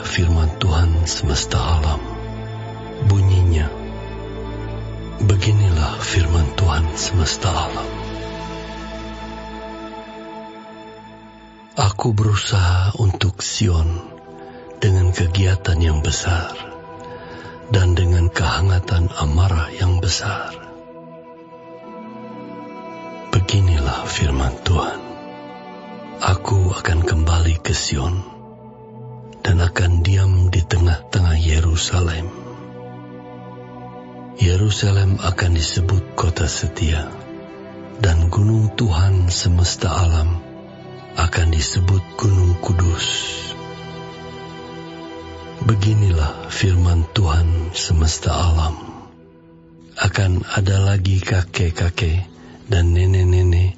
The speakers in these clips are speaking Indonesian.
firman Tuhan semesta alam. Bunyinya, beginilah firman Tuhan semesta alam. Aku berusaha untuk Sion dengan kegiatan yang besar dan dengan kehangatan amarah yang besar. Beginilah firman Tuhan. Aku akan kembali ke Sion dan akan diam di tengah-tengah Yerusalem. Yerusalem akan disebut kota setia, dan gunung Tuhan semesta alam akan disebut gunung kudus. Beginilah firman Tuhan semesta alam. Akan ada lagi kakek-kakek dan nenek-nenek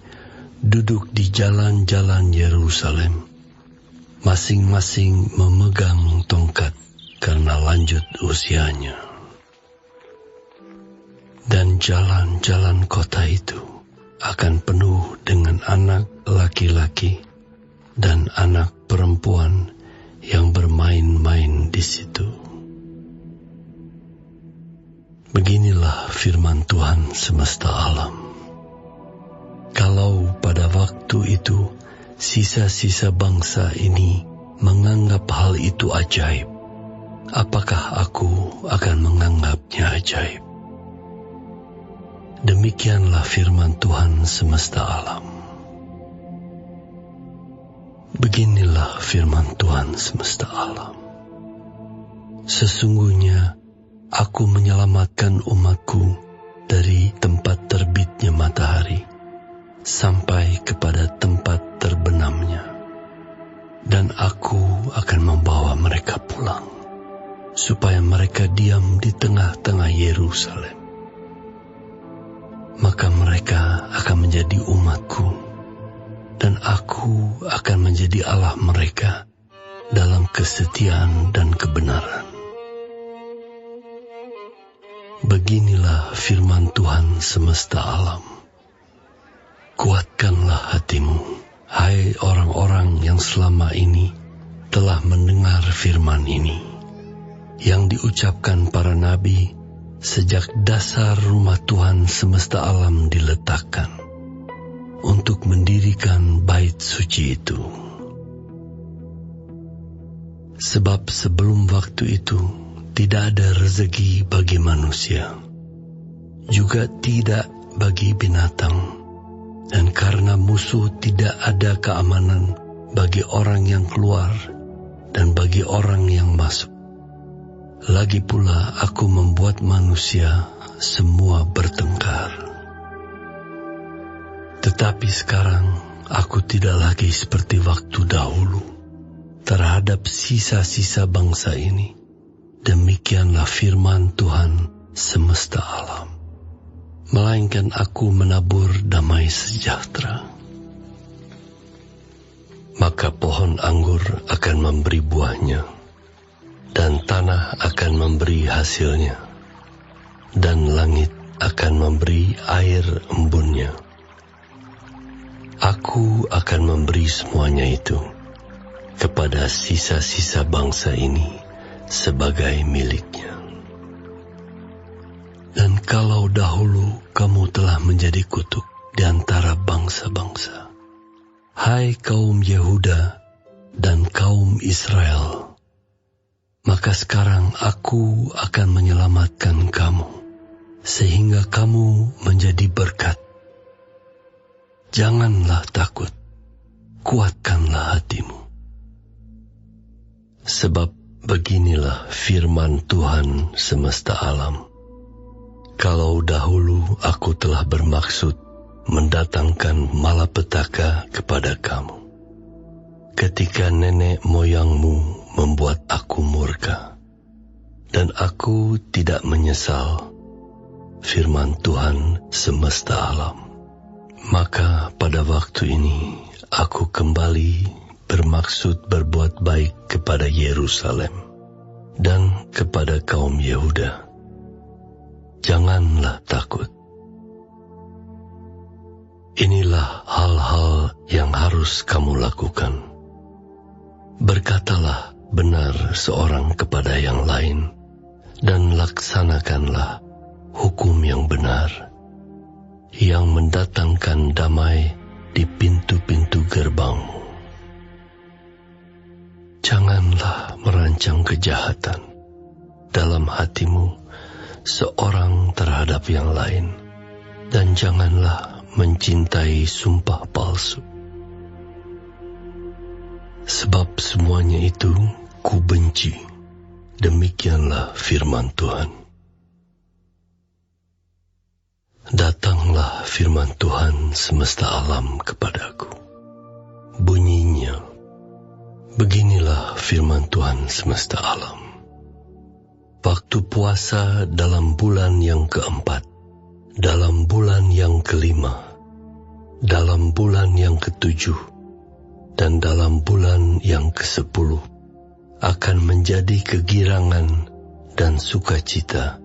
duduk di jalan-jalan Yerusalem, masing-masing memegang tongkat karena lanjut usianya. Dan jalan-jalan kota itu akan penuh dengan anak laki-laki dan anak perempuan yang bermain-main di situ. Beginilah firman Tuhan semesta alam. Kalau pada waktu itu sisa-sisa bangsa ini menganggap hal itu ajaib, apakah aku akan menganggapnya ajaib? Demikianlah firman Tuhan semesta alam. Beginilah firman Tuhan semesta alam. Sesungguhnya aku menyelamatkan umatku dari tempat terbitnya matahari sampai kepada tempat terbenamnya, dan aku akan membawa mereka pulang, supaya mereka diam di tengah-tengah Yerusalem. Maka mereka akan menjadi umatku, dan aku akan menjadi Allah mereka dalam kesetiaan dan kebenaran. Beginilah firman Tuhan semesta alam. Kuatkanlah hatimu, hai orang-orang yang selama ini telah mendengar firman ini, yang diucapkan para nabi sejak dasar rumah Tuhan semesta alam diletakkan, untuk mendirikan bait suci itu. Sebab sebelum waktu itu tidak ada rezeki bagi manusia, juga tidak bagi binatang. Dan karena musuh tidak ada keamanan bagi orang yang keluar dan bagi orang yang masuk. Lagi pula aku membuat manusia semua bertengkar. Tetapi sekarang aku tidak lagi seperti waktu dahulu terhadap sisa-sisa bangsa ini. Demikianlah firman Tuhan semesta alam. Melainkan aku menabur damai sejahtera. Maka pohon anggur akan memberi buahnya, dan tanah akan memberi hasilnya, dan langit akan memberi air embunnya. Aku akan memberi semuanya itu kepada sisa-sisa bangsa ini sebagai miliknya. Dan kalau dahulu kamu telah menjadi kutuk di antara bangsa-bangsa, hai kaum Yehuda dan kaum Israel, maka sekarang aku akan menyelamatkan kamu, sehingga kamu menjadi berkat. Janganlah takut, kuatkanlah hatimu. Sebab beginilah firman Tuhan semesta alam. Kalau dahulu aku telah bermaksud mendatangkan malapetaka kepada kamu, ketika nenek moyangmu membuat aku murka, dan aku tidak menyesal, firman Tuhan semesta alam. Maka pada waktu ini aku kembali bermaksud berbuat baik kepada Yerusalem dan kepada kaum Yehuda. Janganlah takut. Inilah hal-hal yang harus kamu lakukan. Berkatalah benar seorang kepada yang lain, dan laksanakanlah hukum yang benar, yang mendatangkan damai di pintu-pintu gerbangmu. Janganlah merancang kejahatan dalam hatimu seorang terhadap yang lain, dan janganlah mencintai sumpah palsu. Sebab semuanya itu ku benci. Demikianlah firman Tuhan. Datanglah firman Tuhan semesta alam kepadaku. Bunyinya, beginilah firman Tuhan semesta alam. Waktu puasa dalam bulan yang keempat, dalam bulan yang kelima, dalam bulan yang ketujuh, dan dalam bulan yang ke-10 akan menjadi kegirangan dan sukacita,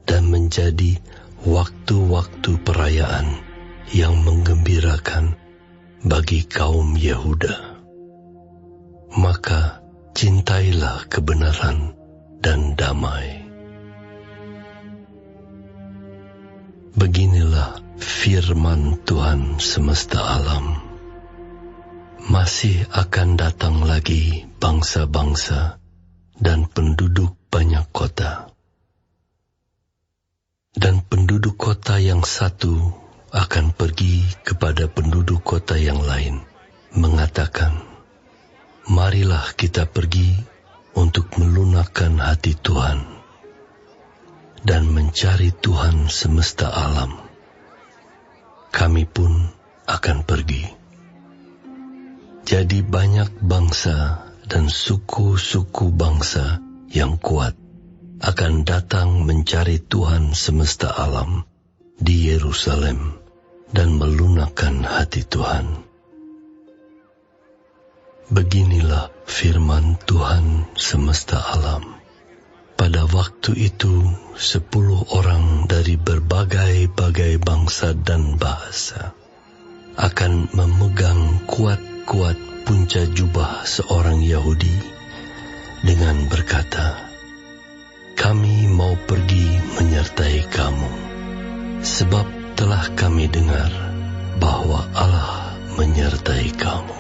dan menjadi waktu-waktu perayaan yang menggembirakan bagi kaum Yehuda. Maka cintailah kebenaran dan damai. Beginilah firman Tuhan semesta alam. Masih akan datang lagi bangsa-bangsa dan penduduk banyak kota. Dan penduduk kota yang satu akan pergi kepada penduduk kota yang lain, mengatakan, marilah kita pergi untuk melunakkan hati Tuhan dan mencari Tuhan semesta alam. Kami pun akan pergi. Jadi banyak bangsa dan suku-suku bangsa yang kuat akan datang mencari Tuhan semesta alam di Yerusalem dan melunakkan hati Tuhan. Beginilah firman Tuhan semesta alam. Pada waktu itu 10 orang dari berbagai-bagai bangsa dan bahasa akan memegang kuat punca jubah seorang Yahudi dengan berkata, kami mau pergi menyertai kamu, sebab telah kami dengar bahwa Allah menyertai kamu.